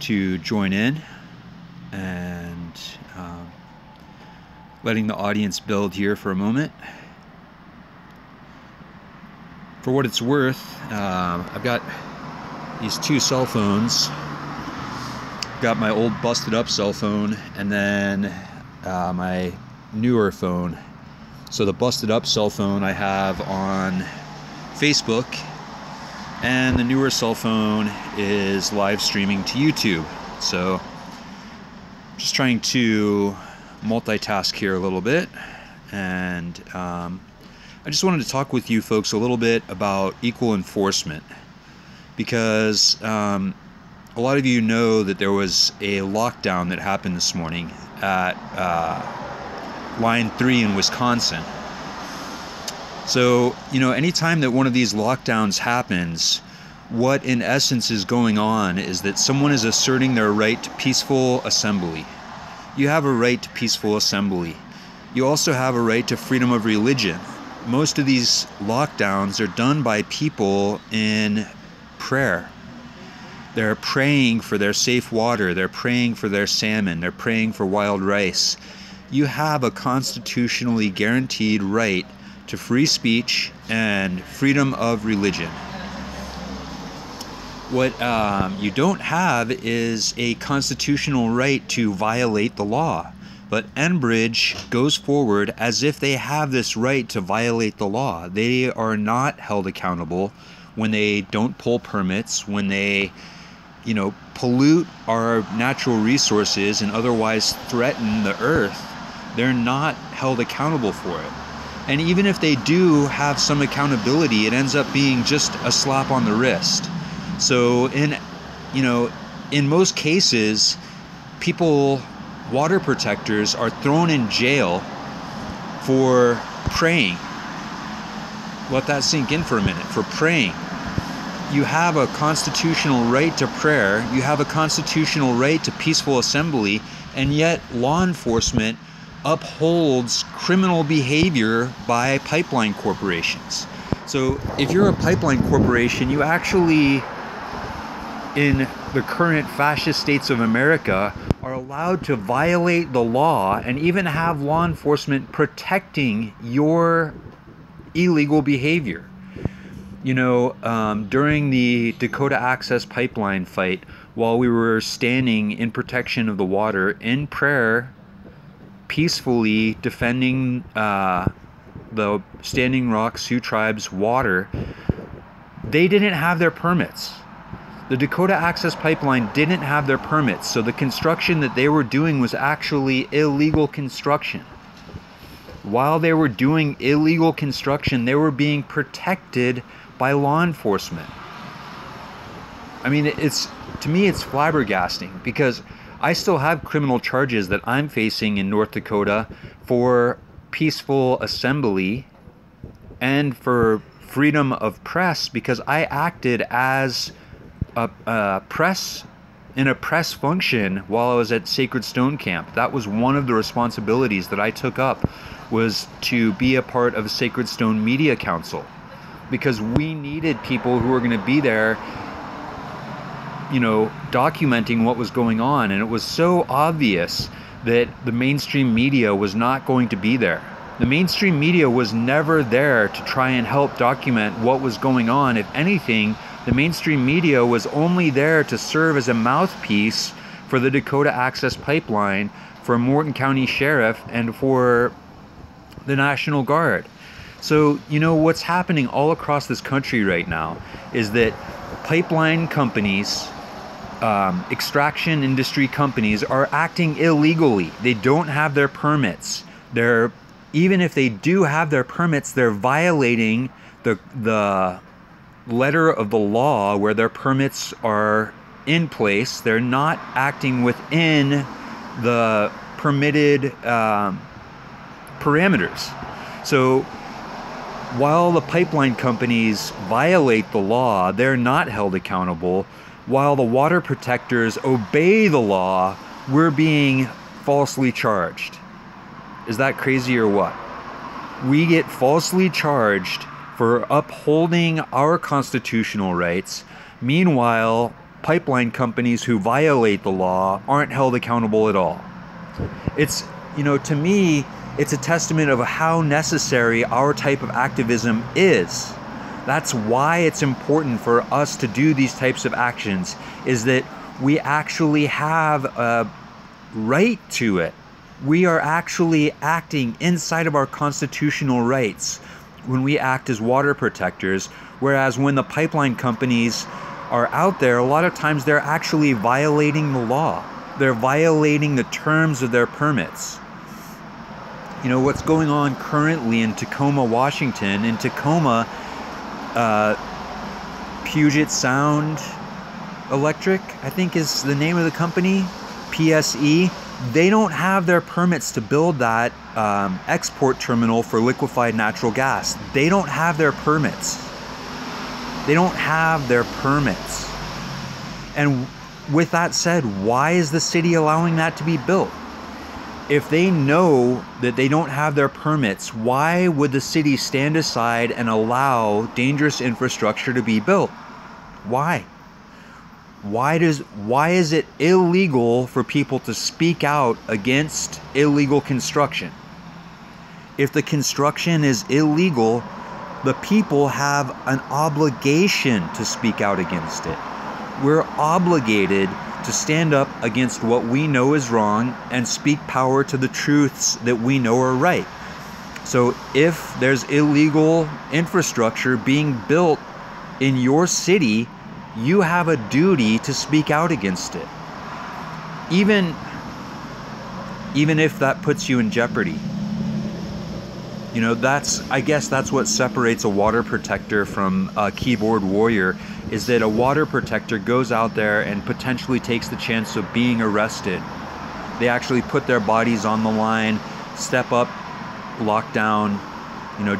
to join in and letting the audience build here for a moment. For what it's worth, I've got these two cell phones. Got my old busted up cell phone and then my newer phone. So the busted up cell phone I have on Facebook, and the newer cell phone is live streaming to YouTube. So just trying to multitask here a little bit, and I just wanted to talk with you folks a little bit about equal enforcement, because a lot of you know that there was a lockdown that happened this morning at Line 3 in Wisconsin. So, you know, anytime that one of these lockdowns happens, what in essence is going on is that someone is asserting their right to peaceful assembly. You have a right to peaceful assembly. You also have a right to freedom of religion. Most of these lockdowns are done by people in prayer. They're praying for their safe water. They're praying for their salmon. They're praying for wild rice. You have a constitutionally guaranteed right to free speech and freedom of religion. What you don't have is a constitutional right to violate the law. But Enbridge goes forward as if they have this right to violate the law. They are not held accountable when they don't pull permits, when they, you know, pollute our natural resources and otherwise threaten the earth. They're not held accountable for it. And even if they do have some accountability, it ends up being just a slap on the wrist. So in most cases, water protectors are thrown in jail for praying. Let that sink in for a minute. For praying. You have a constitutional right to prayer. You have a constitutional right to peaceful assembly, and yet law enforcement upholds criminal behavior by pipeline corporations. So if you're a pipeline corporation, you actually, in the current fascist states of America, are allowed to violate the law and even have law enforcement protecting your illegal behavior. You know, during the Dakota Access Pipeline fight, while we were standing in protection of the water in prayer, peacefully defending the Standing Rock Sioux Tribe's water, they didn't have their permits. The Dakota Access Pipeline didn't have their permits, so the construction that they were doing was actually illegal construction. While they were doing illegal construction, they were being protected by law enforcement. I mean, to me it's flabbergasting, because I still have criminal charges that I'm facing in North Dakota for peaceful assembly and for freedom of press, because I acted as a press function while I was at Sacred Stone Camp. That was one of the responsibilities that I took up, was to be a part of a Sacred Stone Media Council, because we needed people who were going to be there, you know, documenting what was going on. And it was so obvious that the mainstream media was not going to be there. The mainstream media was never there to try and help document what was going on. If anything, the mainstream media was only there to serve as a mouthpiece for the Dakota Access Pipeline, for Morton County Sheriff, and for the National Guard. So, you know, what's happening all across this country right now is that pipeline companies, extraction industry companies, are acting illegally. They don't have their permits. Even if they do have their permits, they're violating the letter of the law where their permits are in place. They're not acting within the permitted parameters. So while the pipeline companies violate the law, they're not held accountable. While the water protectors obey the law, we're being falsely charged. Is that crazy or what? We get falsely charged for upholding our constitutional rights. Meanwhile, pipeline companies who violate the law aren't held accountable at all. It's, to me, it's a testament of how necessary our type of activism is. That's why it's important for us to do these types of actions, is that we actually have a right to it. We are actually acting inside of our constitutional rights when we act as water protectors, whereas when the pipeline companies are out there, a lot of times they're actually violating the law. They're violating the terms of their permits. What's going on currently in Tacoma, Washington, in Tacoma, Puget Sound Electric, I think is the name of the company, PSE, they don't have their permits to build that export terminal for liquefied natural gas. They don't have their permits. They don't have their permits. And with that said, why is the city allowing that to be built? If they know that they don't have their permits, why would the city stand aside and allow dangerous infrastructure to be built? Why? Why is it illegal for people to speak out against illegal construction? If the construction is illegal, the people have an obligation to speak out against it. We're obligated to stand up against what we know is wrong and speak power to the truths that we know are right. So if there's illegal infrastructure being built in your city, you have a duty to speak out against it. Even if that puts you in jeopardy. I guess that's what separates a water protector from a keyboard warrior, is that a water protector goes out there and potentially takes the chance of being arrested. They actually put their bodies on the line, step up, lock down,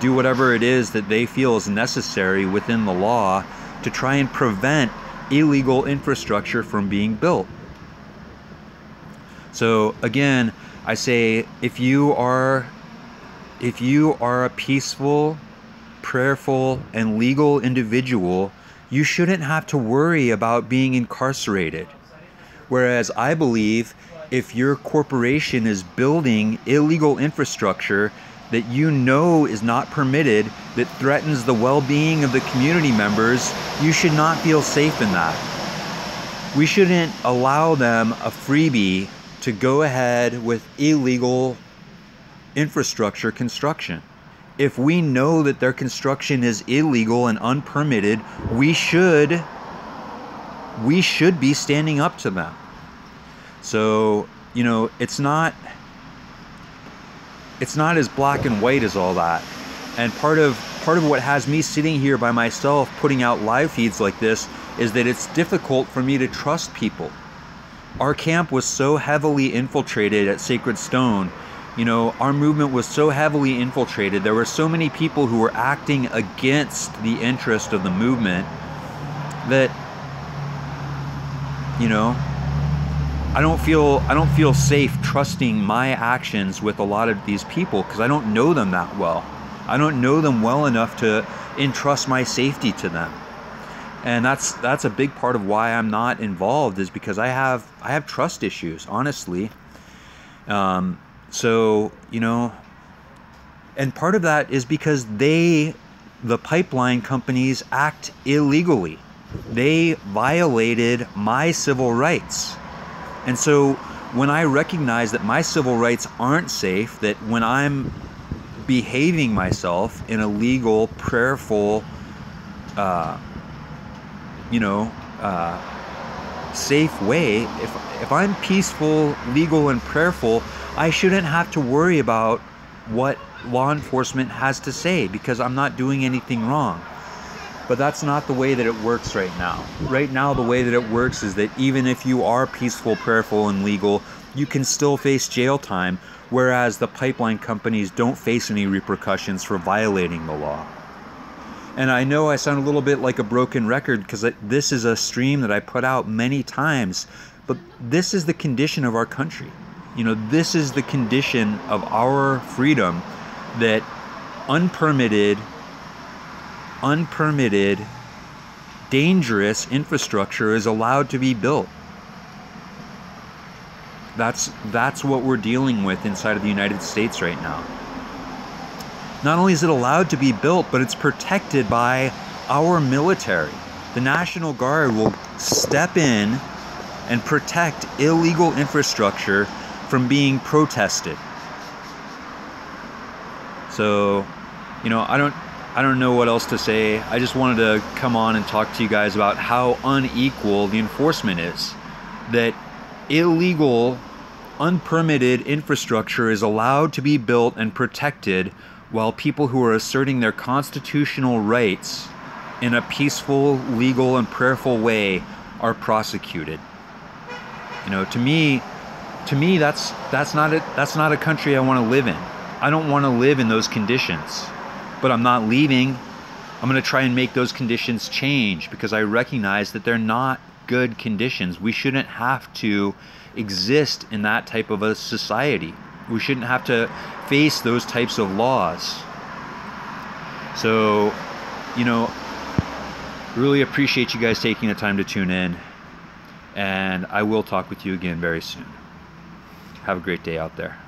do whatever it is that they feel is necessary within the law to try and prevent illegal infrastructure from being built. So again, I say, if you are a peaceful, prayerful, and legal individual, you shouldn't have to worry about being incarcerated. Whereas I believe if your corporation is building illegal infrastructure that is not permitted, that threatens the well-being of the community members, you should not feel safe in that. We shouldn't allow them a freebie to go ahead with illegal infrastructure construction. If we know that their construction is illegal and unpermitted, we should be standing up to them. So, it's not as black and white as all that. And part of what has me sitting here by myself putting out live feeds like this is that it's difficult for me to trust people. Our camp was so heavily infiltrated at Sacred Stone. Our movement was so heavily infiltrated. There were so many people who were acting against the interest of the movement that, I don't feel safe trusting my actions with a lot of these people because I don't know them that well. I don't know them well enough to entrust my safety to them. And that's a big part of why I'm not involved, is because I have trust issues, honestly. So, and part of that is because the pipeline companies act illegally. They violated my civil rights. And so when I recognize that my civil rights aren't safe, that when I'm behaving myself in a legal, prayerful, safe way, if I'm peaceful, legal, and prayerful, I shouldn't have to worry about what law enforcement has to say because I'm not doing anything wrong. But that's not the way that it works right now. Right now, the way that it works is that even if you are peaceful, prayerful, and legal, you can still face jail time, whereas the pipeline companies don't face any repercussions for violating the law. And I know I sound a little bit like a broken record because this is a stream that I put out many times, but this is the condition of our country. This is the condition of our freedom, that unpermitted dangerous infrastructure is allowed to be built. That's what we're dealing with inside of the United States right now. Not only is it allowed to be built, but it's protected by our military. The National Guard will step in and protect illegal infrastructure from being protested. So, you know, I don't know what else to say. I just wanted to come on and talk to you guys about how unequal the enforcement is. That illegal, unpermitted infrastructure is allowed to be built and protected, while people who are asserting their constitutional rights in a peaceful, legal, and prayerful way are prosecuted. You know, to me, that's not a country I want to live in. I don't want to live in those conditions, but I'm not leaving. I'm going to try and make those conditions change, because I recognize that they're not good conditions. We shouldn't have to exist in that type of a society. We shouldn't have to face those types of laws. So, you know, really appreciate you guys taking the time to tune in, and I will talk with you again very soon. Have a great day out there.